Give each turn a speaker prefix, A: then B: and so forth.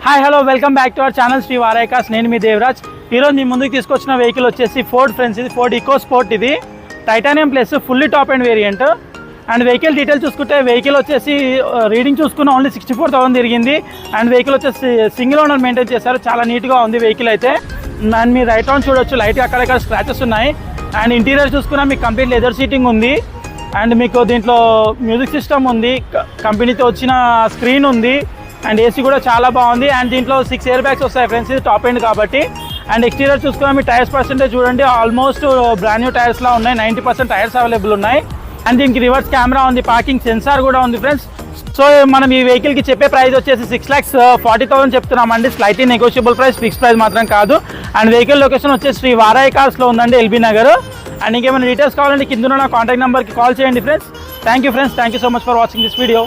A: Hi hello welcome back to our channel Sri Varahi cars. నేను మీ దేవరాజ్. ఈరోజు మీ ముందుకు తీసుకొచ్చిన వెహికల్ వచ్చేసి ఫోర్డ్ ఫ్రెండ్స్. ఇది ఫోర్డ్ ఈకో స్పోర్ట్. ఇది titanium plus fully top and variant. And vehicle details చూసుకుంటే వెహికల్ వచ్చేసి రీడింగ్ చూసుకున్న ఓన్లీ 64,000 తిరిగింది. అండ్ వెహికల్ వచ్చేసి సింగిల్ ఓనర్ మెయింటైన్ చేశారు. చాలా నీట్గా ఉంది వెహికల్ అయితే. అండ్ మీరు రైట్ రౌండ్ చూడొచ్చు, లైట్గా అక్కడక్కడ స్క్రాచెస్ ఉన్నాయి. అండ్ ఇంటీరియర్ చూసుకున్నా మీకు కంప్లీట్ లెదర్ సీటింగ్ ఉంది. అండ్ మీకు దీంట్లో మ్యూజిక్ సిస్టమ్ ఉంది, కంపెనీతో వచ్చిన స్క్రీన్ ఉంది. అండ్ ఏసీ కూడా చాలా బాగుంది. అండ్ దీంట్లో 6 ఎయిర్ బ్యాగ్స్ వస్తాయి ఫ్రెండ్స్, ఇది టాప్ ఎండ్ కాబట్టి. అండ్ ఎక్స్టీరియర్ చూసుకున్నా మీ టైర్స్ పర్సెంటేజ్ చూడండి, ఆల్మోస్ట్ బ్రాండ్ న్యూ టైర్స్లా ఉన్నాయి. 90% టైర్స్ అవైలబుల్ ఉన్నాయి. అండ్ దీనికి రివర్స్ కెమెరా ఉంది, పార్కింగ్ సెన్సార్ కూడా ఉంది ఫ్రెండ్స్. సో మనం ఈ వెహికల్కి చెప్పే ప్రైస్ వచ్చేసి 6,40,000 చెప్తున్నామండి. Slightly negotiable price, fix price మాత్రం కాదు. అండ్ వెహికల్ లొకేషన్ వచ్చేసి శ్రీ వారాయ్ కార్స్లో ఉందండి, ఎల్బీ నగర్. అండ్ ఇంకేమైనా డీటెయిల్స్ కావాలంటే కింద నా కాంటాక్ట్ నెంబర్కి కాల్ చేయండి friends. Thank you friends, thank you so much for watching this video.